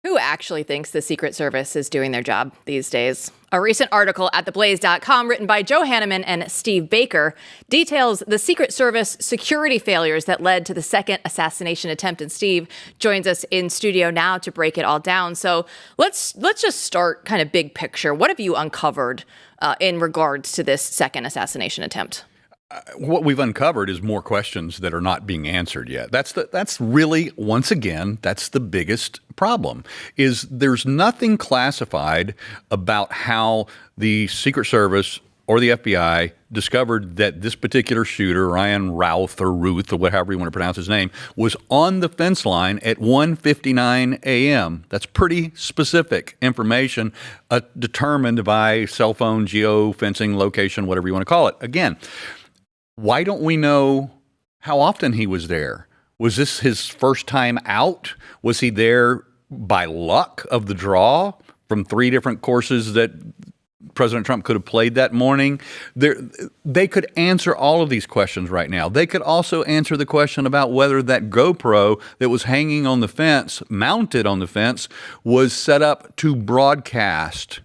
Who actually thinks the Secret Service is doing their job these days? A recent article at theblaze.com written by Joe Hanneman and Steve Baker details the Secret Service security failures that led to the second assassination attempt. And Steve joins us in studio now to break it all down. So let's just start kind of big picture. What have you uncovered in regards to this second assassination attempt? What we've uncovered is more questions that are not being answered yet. That's really, once again, that's the biggest problem, is there's nothing classified about how the Secret Service or the FBI discovered that this particular shooter, Ryan Routh or Ruth, or whatever you want to pronounce his name, was on the fence line at 1:59 a.m. That's pretty specific information determined by cell phone, geofencing, location, whatever you want to call it. Again, why don't we know how often he was there? Was this his first time out? Was he there by luck of the draw from 3 different courses that President Trump could have played that morning? They could answer all of these questions right now. They could also answer the question about whether that GoPro that was hanging on the fence, mounted on the fence, was set up to broadcast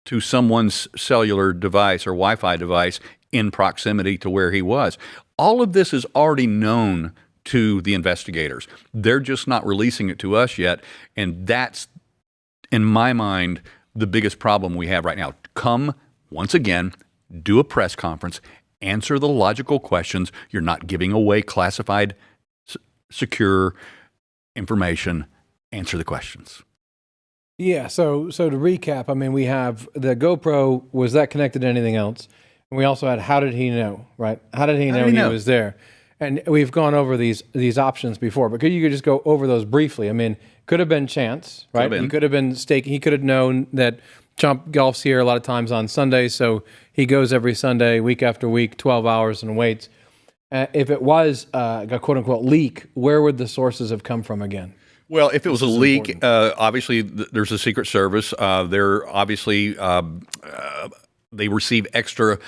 to someone's cellular device or Wi-Fi device in proximity to where he was. All of this is already known to the investigators. They're just not releasing it to us yet. And that's, in my mind, the biggest problem we have right now. Come, once again, do a press conference, answer the logical questions. You're not giving away classified, secure information. Answer the questions. Yeah, so to recap, I mean, we have the GoPro, was that connected to anything else? And we also had, how did he know, right? How did he know he was there? And we've gone over these options before, but you could just go over those briefly. I mean, could have been chance, right? He could have been staking. He could have known that Trump golfs here a lot of times on Sundays, so he goes every Sunday, week after week, 12 hours and waits. If it was a quote-unquote leak, where would the sources have come from again? Well, if it was a leak, obviously there's a Secret Service. They're obviously they receive extra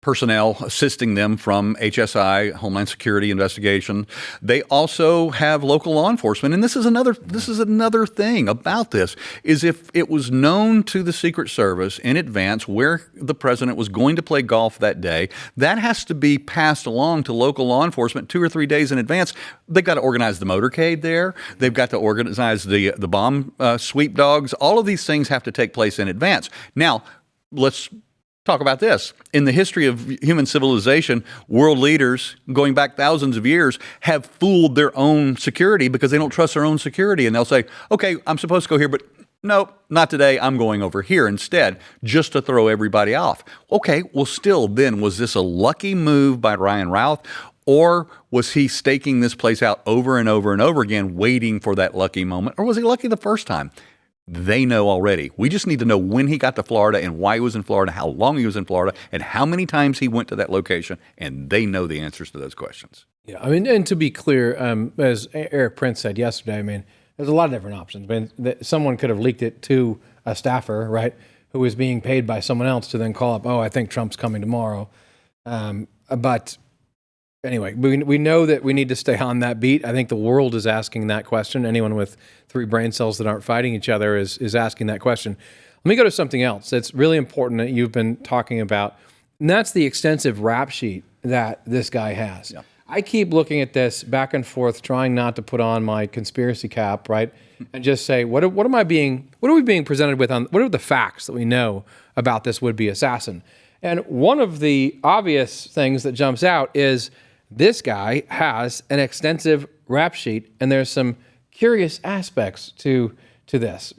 personnel assisting them from HSI, Homeland Security Investigation. They also have local law enforcement, and this is another thing about this, is if it was known to the Secret Service in advance where the president was going to play golf that day, that has to be passed along to local law enforcement 2 or 3 days in advance. They've got to organize the motorcade there. They've got to organize the bomb sweep dogs. All of these things have to take place in advance. Now, let's talk about this. In the history of human civilization, world leaders, going back thousands of years, have fooled their own security because they don't trust their own security. And they'll say, okay, I'm supposed to go here, but nope, not today. I'm going over here instead, just to throw everybody off. Okay, well, still then, was this a lucky move by Ryan Routh? Or was he staking this place out over and over and over again, waiting for that lucky moment? Or was he lucky the first time? They know already. We just need to know when he got to Florida and why he was in Florida, how long he was in Florida, and how many times he went to that location, and they know the answers to those questions. Yeah, I mean, and to be clear, as Eric Prince said yesterday, I mean, there's a lot of different options. I mean, someone could have leaked it to a staffer, right, who was being paid by someone else to then call up, oh, I think Trump's coming tomorrow. But anyway, we know that we need to stay on that beat. I think the world is asking that question. Anyone with 3 brain cells that aren't fighting each other is asking that question. Let me go to something else that's really important that you've been talking about, and that's the extensive rap sheet that this guy has. Yeah. I keep looking at this back and forth, trying not to put on my conspiracy cap, right, and just say, what are we being presented with? What are the facts that we know about this would-be assassin? And one of the obvious things that jumps out is this guy has an extensive rap sheet, and there's some curious aspects to this.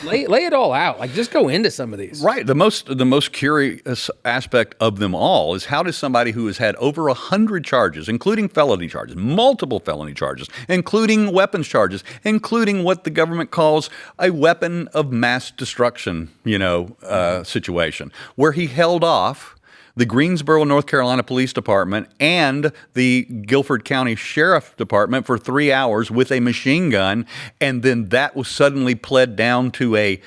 Lay it all out. Like, just go into some of these. Right. The most curious aspect of them all is, how does somebody who has had over 100 charges, including felony charges, multiple felony charges, including weapons charges, including what the government calls a weapon of mass destruction, situation, where he held off the Greensboro, North Carolina Police Department and the Guilford County Sheriff Department for 3 hours with a machine gun, and then that was suddenly pled down to a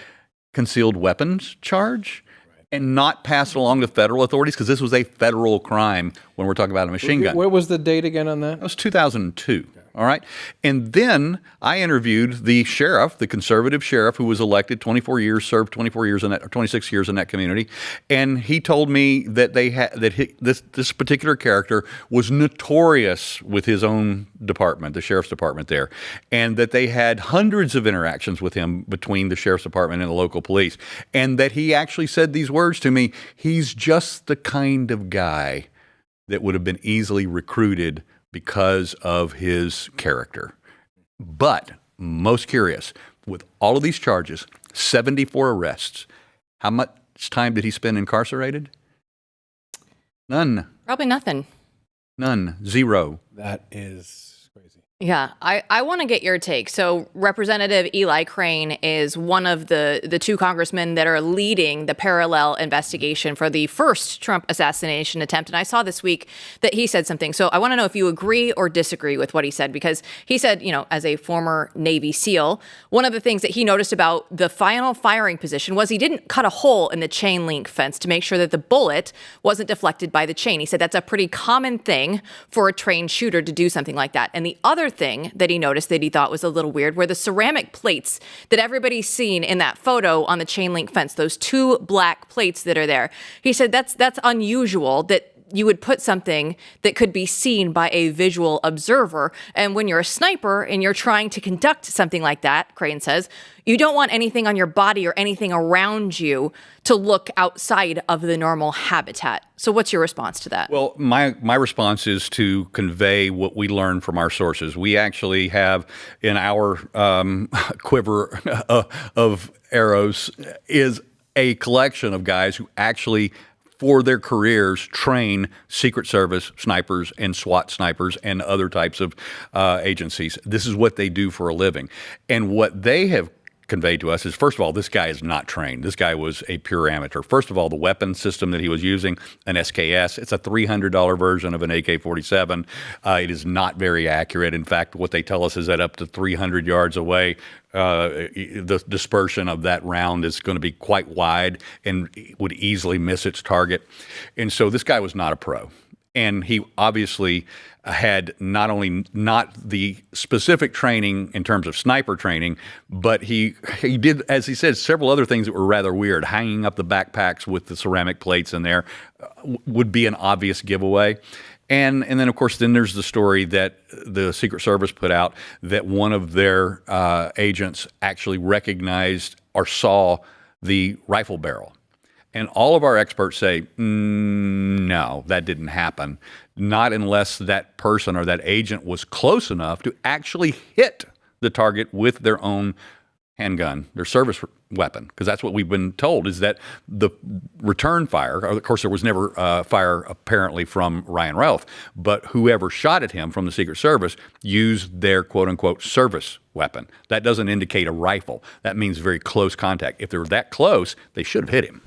concealed weapons charge and not passed along to federal authorities, because this was a federal crime when we're talking about a machine gun. What was the date again on that? It was 2002. All right. And then I interviewed the sheriff, the conservative sheriff who was elected 24 years, served 24 years in that, or 26 years in that community. And he told me that this particular character was notorious with his own department, the sheriff's department there, and that they had hundreds of interactions with him between the sheriff's department and the local police. And that he actually said these words to me: he's just the kind of guy that would have been easily recruited because of his character. But most curious, with all of these charges, 74 arrests, how much time did he spend incarcerated? None. Probably nothing. None. Zero. That is crazy. Yeah, I want to get your take. So Representative Eli Crane is one of the two congressmen that are leading the parallel investigation for the first Trump assassination attempt. And I saw this week that he said something. So I want to know if you agree or disagree with what he said, because he said, you know, as a former Navy SEAL, one of the things that he noticed about the final firing position was he didn't cut a hole in the chain link fence to make sure that the bullet wasn't deflected by the chain. He said that's a pretty common thing for a trained shooter to do something like that. And the other thing that he noticed that he thought was a little weird were the ceramic plates that everybody's seen in that photo on the chain link fence, those two black plates that are there. He said that's unusual that you would put something that could be seen by a visual observer. And when you're a sniper and you're trying to conduct something like that, Crane says, you don't want anything on your body or anything around you to look outside of the normal habitat. So what's your response to that? Well, my response is to convey what we learn from our sources. We actually have in our quiver of arrows is a collection of guys who actually, for their careers, train Secret Service snipers and SWAT snipers and other types of agencies. This is what they do for a living. And what they have conveyed to us is, first of all, this guy is not trained. This guy was a pure amateur. First of all, the weapon system that he was using, an SKS, it's a $300 version of an AK-47. It is not very accurate. In fact, what they tell us is that up to 300 yards away, the dispersion of that round is going to be quite wide and would easily miss its target. And so this guy was not a pro. And he obviously had not only not the specific training in terms of sniper training, but he did, as he said, several other things that were rather weird. Hanging up the backpacks with the ceramic plates in there would be an obvious giveaway. And then, of course, then there's the story that the Secret Service put out that one of their agents actually recognized or saw the rifle barrel. And all of our experts say, no, that didn't happen. Not unless that person or that agent was close enough to actually hit the target with their own handgun, their service weapon, because that's what we've been told, is that the return fire, of course there was never fire apparently from Ryan Routh, but whoever shot at him from the Secret Service used their quote-unquote service weapon. That doesn't indicate a rifle. That means very close contact. If they were that close, they should have hit him.